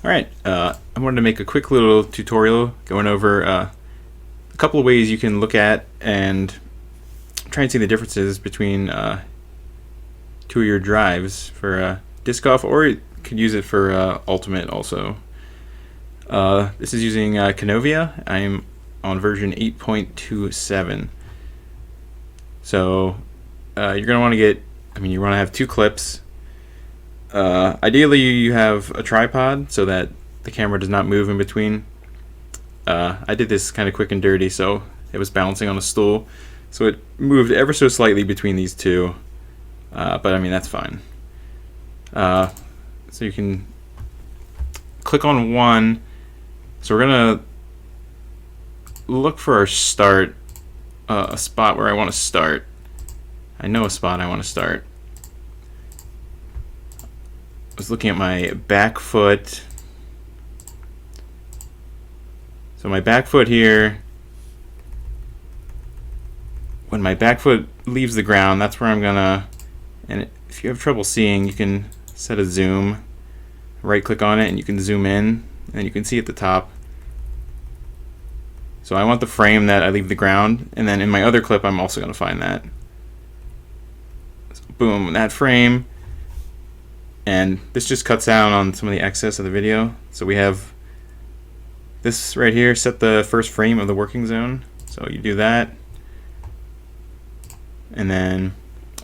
Alright, I wanted to make a quick little tutorial going over a couple of ways you can look at and try and see the differences between two of your drives for disc golf, or you could use it for ultimate also. This is using Kinovea. I'm on version 8.27. So you're going to want to you want to have two clips. Ideally you have a tripod so that the camera does not move in between. I did this kind of quick and dirty, so it was balancing on a stool, so it moved ever so slightly between these two, but I mean that's fine. So you can click on one. So we're gonna look for our start, a spot where I want to start. I know a spot I want to start. I was looking at my back foot. So my back foot here, when my back foot leaves the ground, that's where I'm gonna, and if you have trouble seeing, you can set a zoom, right click on it and you can zoom in and you can see at the top. So I want the frame that I leave the ground, and then in my other clip I'm also gonna find that. So boom, that frame. And this just cuts down on some of the excess of the video. So we have this right here, set the first frame of the working zone. So you do that. And then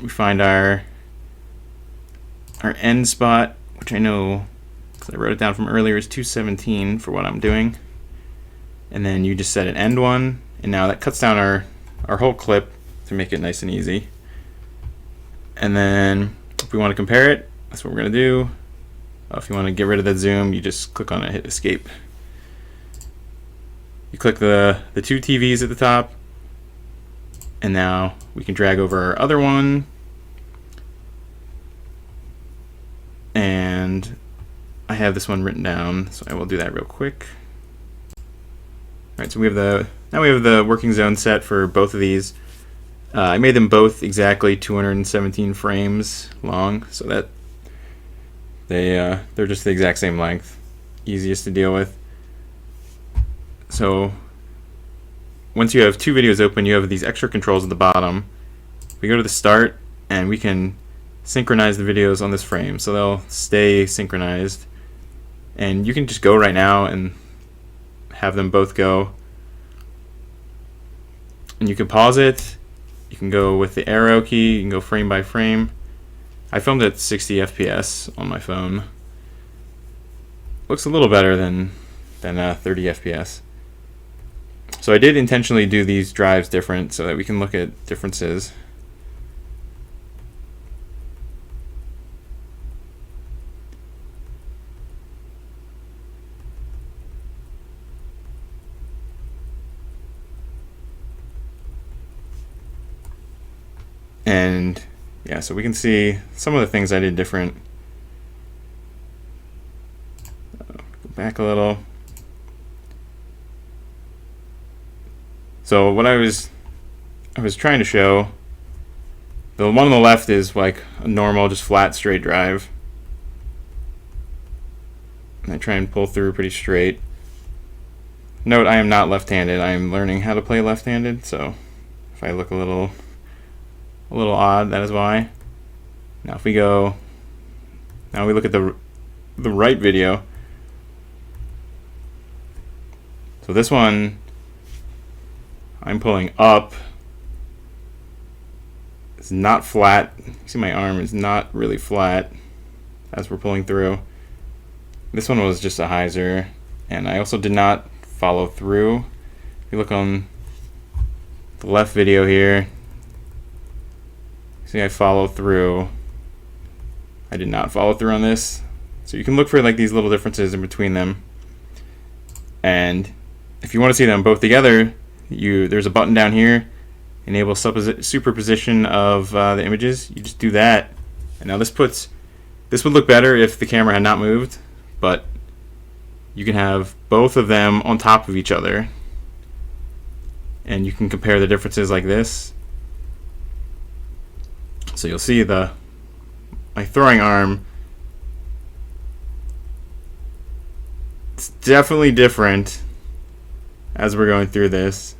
we find our end spot, which I know, because I wrote it down from earlier, is 217 for what I'm doing. And then you just set an end one. And now that cuts down our whole clip to make it nice and easy. And then if we want to compare it, that's what we're going to do. If you want to get rid of that zoom, you just click on it, hit escape. You click the two TVs at the top, and now we can drag over our other one. And I have this one written down, so I will do that real quick. Alright, so we have the working zone set for both of these. I made them both exactly 217 frames long, so that they're just the exact same length, easiest to deal with. So once you have two videos open, you have these extra controls at the bottom. We go to the start and we can synchronize the videos on this frame, so they'll stay synchronized, and you can just go right now and have them both go, and you can pause it. You can go with the arrow key, you can go frame by frame. I filmed at 60 FPS on my phone. Looks a little better than 30 FPS. So I did intentionally do these drives different so that we can look at differences. And yeah, so we can see some of the things I did different. Go back a little. So what I was trying to show, the one on the left is like a normal, just flat, straight drive. And I try and pull through pretty straight. Note, I am not left-handed. I am learning how to play left-handed, so if I look a little odd, that is why. Now if we go, now we look at the right video. So this one, I'm pulling up. It's not flat. You see my arm is not really flat as we're pulling through. This one was just a hyzer, and I also did not follow through. If you look on the left video here, see I follow through. I did not follow through on this. So you can look for like these little differences in between them. And if you want to see them both together, there's a button down here, enable superposition of the images. You just do that, and now this would look better if the camera had not moved, but you can have both of them on top of each other, and you can compare the differences like this. So you'll see my throwing arm It's definitely different as we're going through this.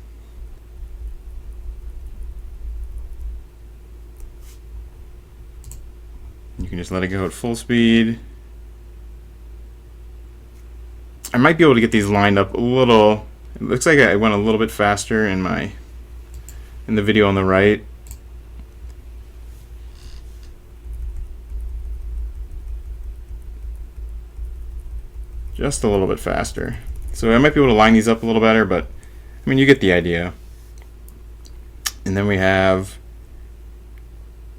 You can just let it go at full speed. I might be able to get these lined up a little. It looks like I went a little bit faster in the video on the right. Just a little bit faster. So I might be able to line these up a little better, but I mean, you get the idea. And then we have,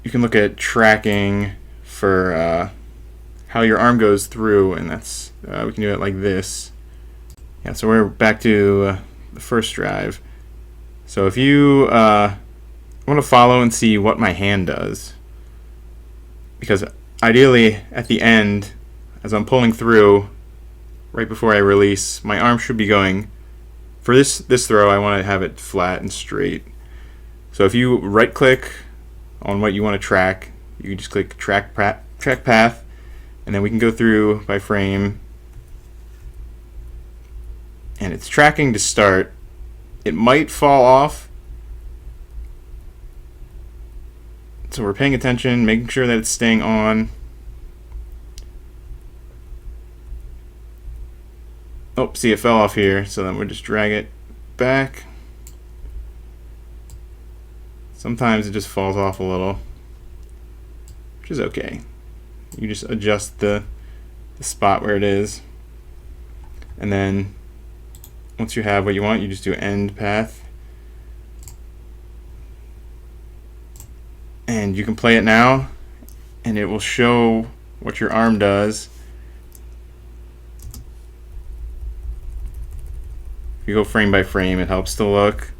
you can look at tracking for how your arm goes through, and that's we can do it like this. Yeah, so we're back to the first drive. So if you want to follow and see what my hand does, because ideally at the end, as I'm pulling through, right before I release, my arm should be going, for this throw, I want to have it flat and straight. So if you right click on what you want to track, you can just click track path, and then we can go through by frame. And it's tracking to start. It might fall off. So we're paying attention, making sure that it's staying on. Oh, see, it fell off here, so then we'll just drag it back. Sometimes it just falls off a little, which is okay. You just adjust the spot where it is. And then once you have what you want, you just do end path. And you can play it now, and it will show what your arm does. If you go frame by frame, it helps to look.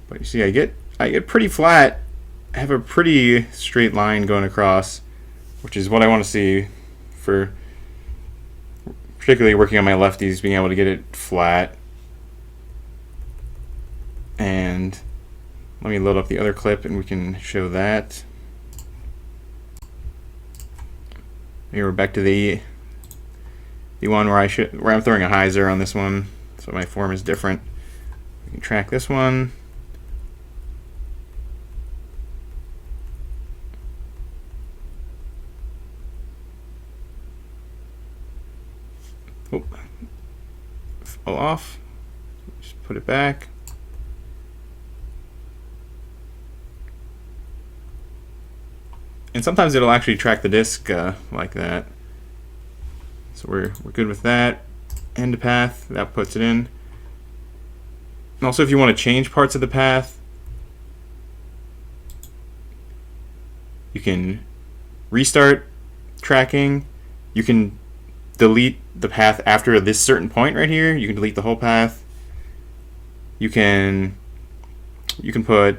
But you see, I get pretty flat. I have a pretty straight line going across, which is what I want to see for particularly working on my lefties, being able to get it flat. And let me load up the other clip and we can show that. Here we're back to the one where I'm throwing a hyzer on this one, so my form is different. We can track this one. Oh, fell off. Just put it back. And sometimes it'll actually track the disc like that. So we're good with that. End path, that puts it in. And also, if you want to change parts of the path, you can restart tracking. You can delete the path after this certain point right here. You can delete the whole path. You can put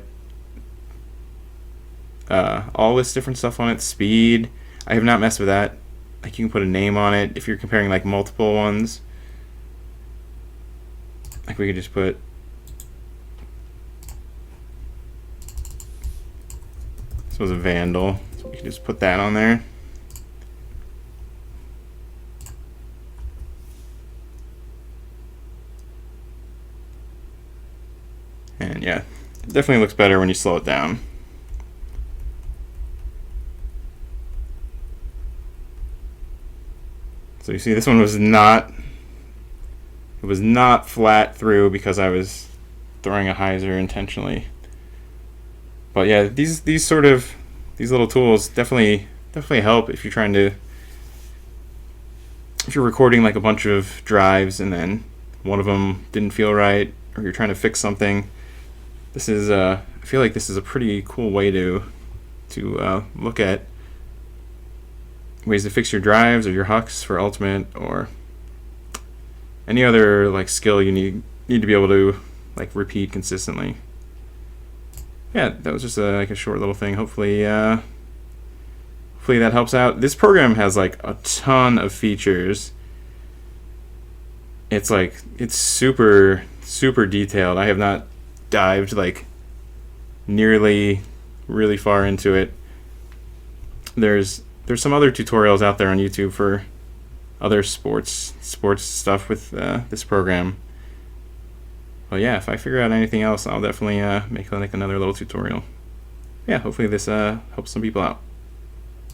all this different stuff on it. Speed. I have not messed with that. Like, you can put a name on it if you're comparing like multiple ones. Like, we could just put this was a Vandal, so we can just put that on there. And yeah, it definitely looks better when you slow it down. So you see, this one was not flat through because I was throwing a hyzer intentionally. But yeah, these little tools definitely help if you're recording like a bunch of drives and then one of them didn't feel right, or you're trying to fix something. This is I feel like this is a pretty cool way to look at ways to fix your drives or your hucks for Ultimate, or any other like skill you need to be able to like repeat consistently. Yeah, that was just like a short little thing. Hopefully that helps out. This program has like a ton of features. It's super detailed. I have not dived like nearly really far into it. There's there's some other tutorials out there on YouTube for other sports stuff with this program. Well, yeah, if I figure out anything else, I'll definitely make like another little tutorial. Yeah, hopefully this helps some people out.